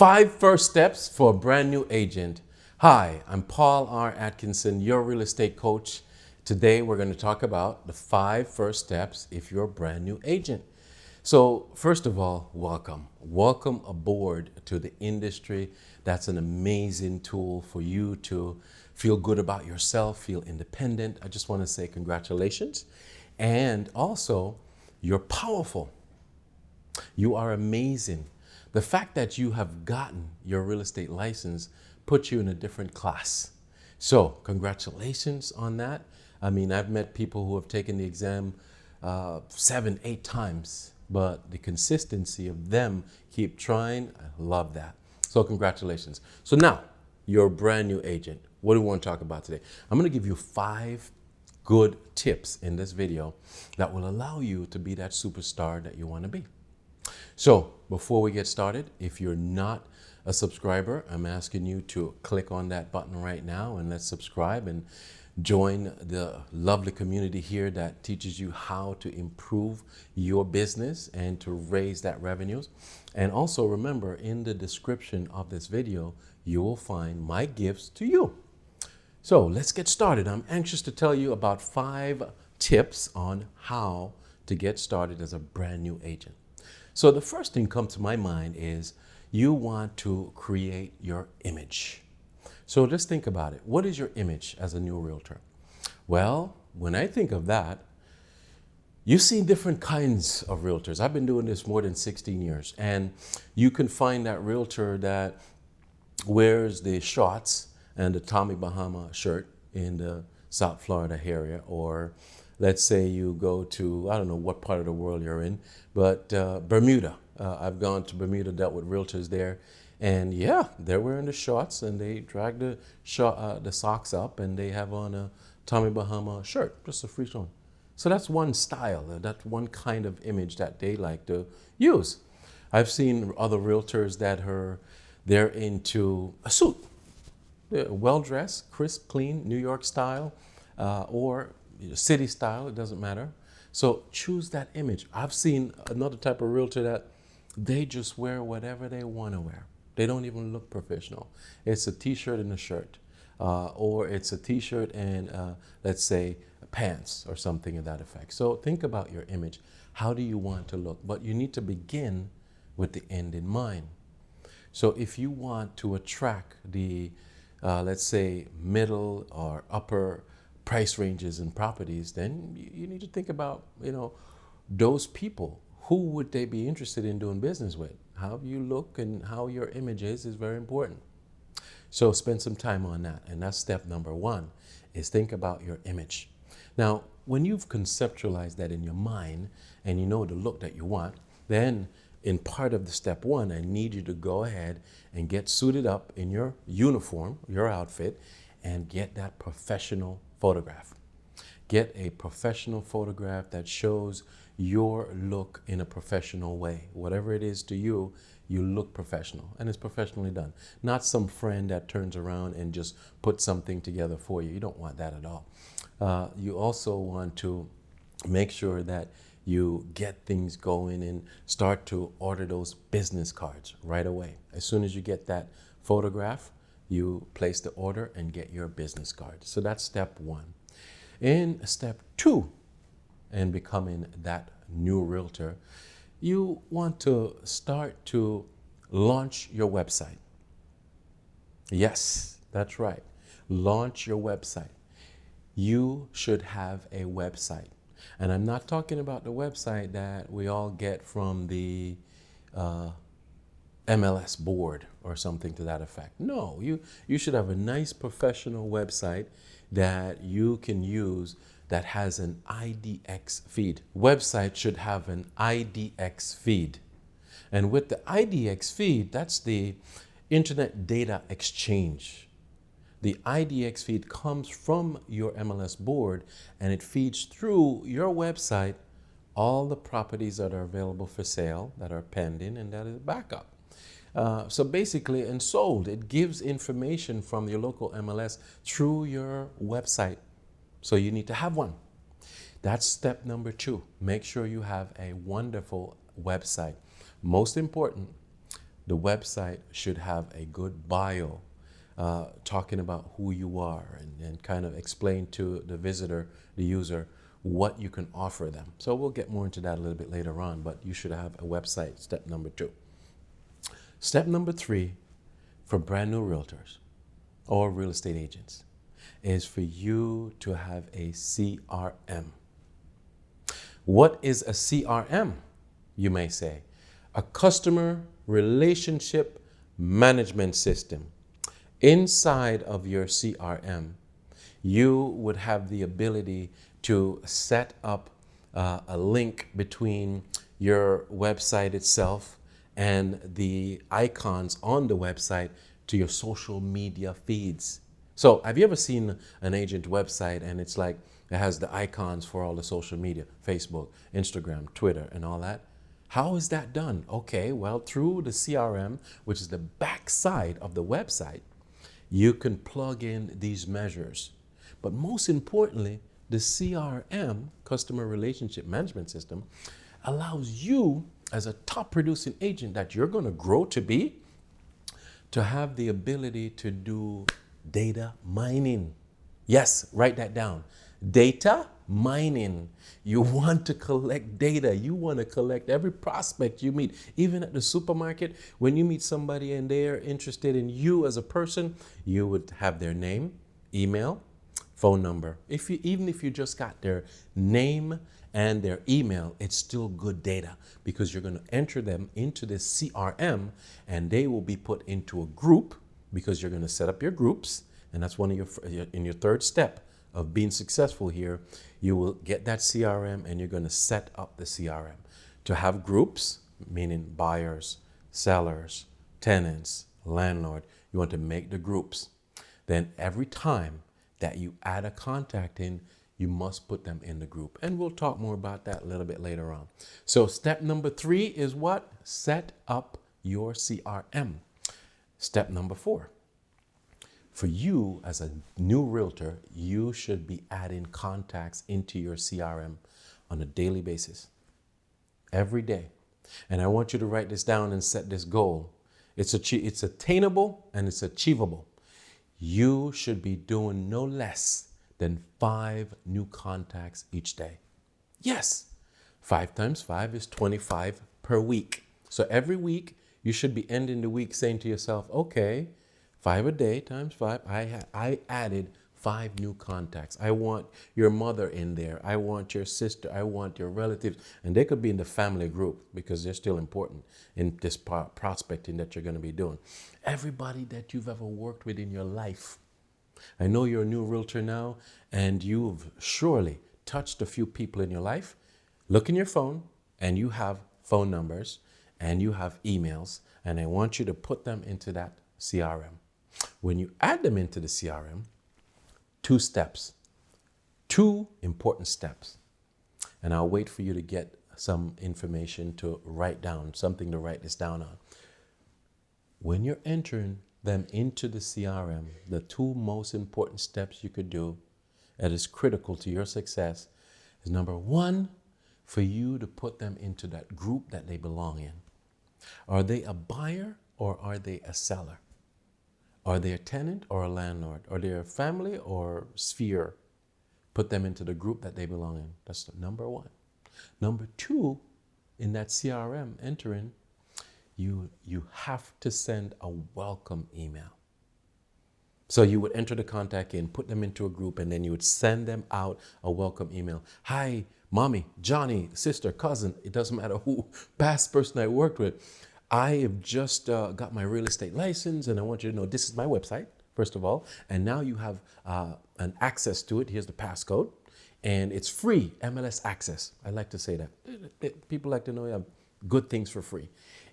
5 first steps for a brand new agent. Hi, I'm Paul R. Atkinson, your real estate coach. Today we're going to talk about the 5 first steps if you're a brand new agent. So first of all, welcome. Welcome aboard to the industry. That's an amazing tool for you to feel good about yourself, feel independent. I just want to say congratulations. And also, you're powerful. You are amazing. The fact that you have gotten your real estate license puts you in a different class. So congratulations on that. I mean, I've met people who have taken the exam 7, 8 times, but the consistency of them keep trying. I love that. So congratulations. So now you're a brand new agent. What do we want to talk about today? I'm going to give you 5 good tips in this video that will allow you to be that superstar that you want to be. So before we get started, if you're not a subscriber, I'm asking you to click on that button right now and let's subscribe and join the lovely community here that teaches you how to improve your business and to raise that revenues. And also remember, in the description of this video, you will find my gifts to you. So let's get started. I'm anxious to tell you about 5 tips on how to get started as a brand new agent. So the first thing comes to my mind is you want to create your image. So just think about it. What is your image as a new realtor? Well, when I think of that, you see different kinds of realtors. I've been doing this more than 16 years, and you can find that realtor that wears the shorts and the Tommy Bahama shirt in the South Florida area, or let's say you go to, I don't know what part of the world you're in, but Bermuda. I've gone to Bermuda, dealt with realtors there, and yeah, they're wearing the shorts and they drag the socks up and they have on a Tommy Bahama shirt, just a free tone. So that's one style, that's one kind of image that they like to use. I've seen other realtors that they're into a suit. They're well-dressed, crisp, clean, New York style, or city style, it doesn't matter. So choose that image. I've seen another type of realtor that they just wear whatever they want to wear. They don't even look professional. It's a t-shirt and a shirt, or it's a t-shirt and let's say pants or something of that effect. So think about your image. How do you want to look? But you need to begin with the end in mind. So if you want to attract the, let's say, middle or upper price ranges in properties, then you need to think about, those people. Who would they be interested in doing business with? How you look and how your image is very important. So spend some time on that. And that's step number 1, is think about your image. Now, when you've conceptualized that in your mind and you know the look that you want, then in part of the step 1, I need you to go ahead and get suited up in your uniform, your outfit, and get that professional photograph. Get a professional photograph that shows your look in a professional way. Whatever it is to you, you look professional, and it's professionally done. Not some friend that turns around and just puts something together for you. You don't want that at all. You also want to make sure that you get things going and start to order those business cards right away. As soon as you get that photograph, you place the order and get your business card. So that's step 1. In step 2, in becoming that new realtor, you want to start to launch your website. Yes, that's right. Launch your website. You should have a website. And I'm not talking about the website that we all get from the MLS board or something to that effect. No, you should have a nice professional website that you can use that has an IDX feed. Website should have an IDX feed. And with the IDX feed, that's the Internet Data Exchange. The IDX feed comes from your MLS board and it feeds through your website all the properties that are available for sale, that are pending, and that is backup. So basically, and sold, it gives information from your local MLS through your website. So you need to have one. That's step number 2. Make sure you have a wonderful website. Most important, the website should have a good bio, talking about who you are and kind of explain to the visitor, the user, what you can offer them. So we'll get more into that a little bit later on, but you should have a website, step number 2. Step number 3 for brand new realtors or real estate agents is for you to have a CRM. What is a CRM, you may say? A customer relationship management system. Inside of your CRM, you would have the ability to set up a link between your website itself and the icons on the website to your social media feeds. So have you ever seen an agent website and it's like it has the icons for all the social media, Facebook, Instagram, Twitter, and all that? How is that done? Okay, well, through the CRM, which is the backside of the website, you can plug in these measures. But most importantly, the CRM, Customer Relationship Management System, allows you as a top producing agent that you're going to grow to be, to have the ability to do data mining. Yes, write that down. Data mining. You want to collect data. You want to collect every prospect you meet. Even at the supermarket, when you meet somebody and they're interested in you as a person, you would have their name, email, phone number. Even if you just got their name and their email, it's still good data because you're going to enter them into this CRM and they will be put into a group because you're going to set up your groups. And that's one of your third step of being successful here. You will get that CRM and you're going to set up the CRM to have groups, meaning buyers, sellers, tenants, landlord. You want to make the groups. Then every time that you add a contact in, you must put them in the group. And we'll talk more about that a little bit later on. So step number 3 is what? Set up your CRM. Step number 4. For you as a new realtor, you should be adding contacts into your CRM on a daily basis, every day. And I want you to write this down and set this goal. It's attainable and it's achievable. You should be doing no less than 5 new contacts each day. Yes, 5 times 5 is 25 per week. So every week you should be ending the week saying to yourself, okay, 5 a day times 5, I added 5 new contacts. I want your mother in there. I want your sister. I want your relatives. And they could be in the family group because they're still important in this prospecting that you're going to be doing. Everybody that you've ever worked with in your life. I know you're a new realtor now and you've surely touched a few people in your life. Look in your phone and you have phone numbers and you have emails, and I want you to put them into that CRM. When you add them into the CRM, 2 steps, 2 important steps. And I'll wait for you to get some information to write down, something to write this down on. When you're entering them into the CRM, the 2 most important steps you could do that is critical to your success is number 1, for you to put them into that group that they belong in. Are they a buyer or are they a seller? Are they a tenant or a landlord? Are they a family or sphere? Put them into the group that they belong in. That's number 1. Number 2, in that CRM entering, you have to send a welcome email. So you would enter the contact in, put them into a group, and then you would send them out a welcome email. Hi, mommy, Johnny, sister, cousin, it doesn't matter who, past person I worked with. I have just got my real estate license and I want you to know this is my website, first of all. And now you have an access to it. Here's the passcode. And it's free, MLS access. I like to say that. People like to know you have good things for free.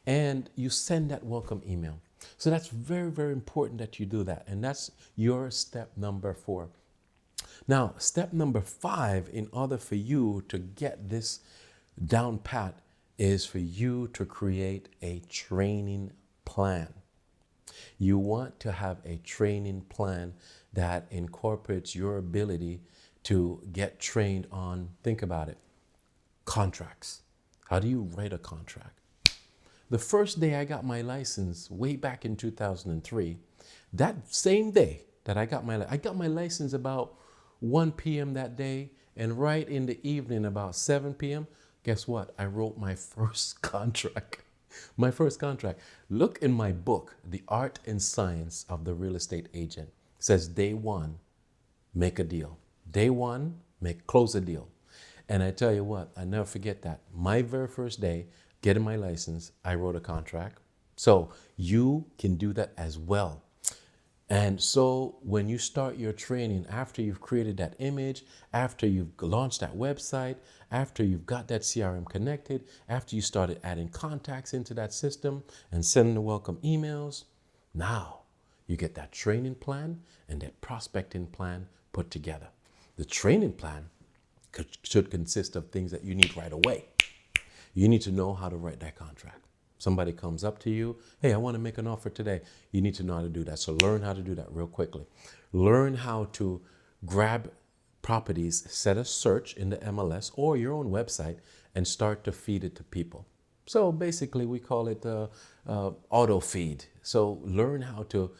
And you send that welcome email. So that's very, very important that you do that. And that's your step number 4. Now, step number 5, in order for you to get this down pat, is for you to create a training plan. You want to have a training plan that incorporates your ability to get trained on, think about it, contracts. How do you write a contract? The first day I got my license, way back in 2003, that same day that I got my license about 1 p.m. that day, and right in the evening about 7 p.m., guess what? I wrote my first contract. My first contract. Look in my book, The Art and Science of the Real Estate Agent. It says day one, make a deal. Day one, close a deal. And I tell you what, I never forget that. My very first day, getting my license, I wrote a contract. So you can do that as well. And so when you start your training, after you've created that image, after you've launched that website, after you've got that CRM connected, after you started adding contacts into that system and sending the welcome emails, now you get that training plan and that prospecting plan put together. The training plan should consist of things that you need right away. You need to know how to write that contract. Somebody comes up to you, hey, I want to make an offer today. You need to know how to do that. So learn how to do that real quickly. Learn how to grab properties, set a search in the MLS or your own website, and start to feed it to people. So basically we call it auto feed. So learn how to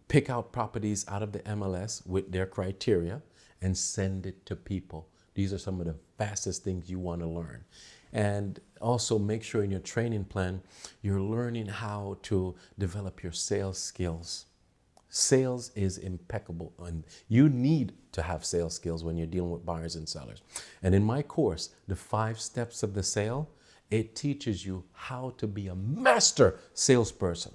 pick out properties out of the MLS with their criteria and send it to people. These are some of the fastest things you want to learn. And also make sure in your training plan, you're learning how to develop your sales skills. Sales is impeccable, and you need to have sales skills when you're dealing with buyers and sellers. And in my course, The 5 Steps of the Sale, it teaches you how to be a master salesperson.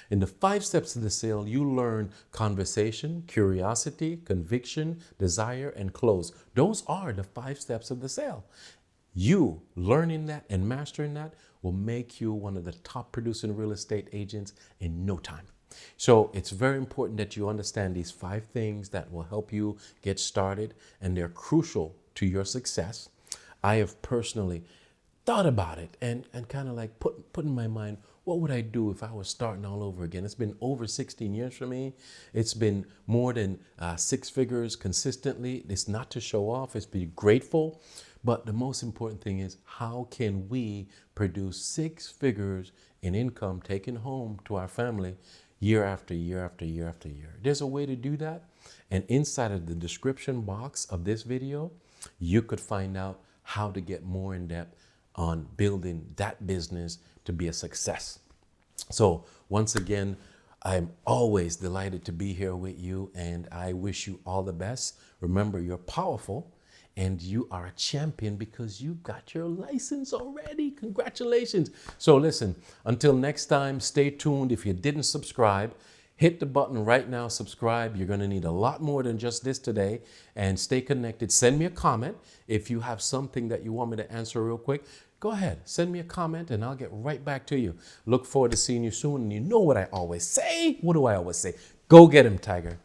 In the 5 steps of the sale, you learn conversation, curiosity, conviction, desire, and close. Those are the 5 steps of the sale. You learning that and mastering that will make you one of the top producing real estate agents in no time. So it's very important that you understand these 5 things that will help you get started, and they're crucial to your success. I have personally thought about it and kind of like put in my mind, what would I do if I was starting all over again? It's been over 16 years for me. It's been more than 6 figures consistently. It's not to show off, it's to be grateful. But the most important thing is, how can we produce 6 figures in income taken home to our family year after year after year after year? There's a way to do that. And inside of the description box of this video, you could find out how to get more in depth on building that business to be a success. So once again, I'm always delighted to be here with you, and I wish you all the best. Remember, you're powerful and you are a champion because you got your license already. Congratulations. So listen, until next time, stay tuned. If you didn't subscribe, hit the button right now, subscribe. You're going to need a lot more than just this today. And stay connected. Send me a comment. If you have something that you want me to answer real quick, go ahead. Send me a comment and I'll get right back to you. Look forward to seeing you soon. And you know what I always say? What do I always say? Go get him, Tiger.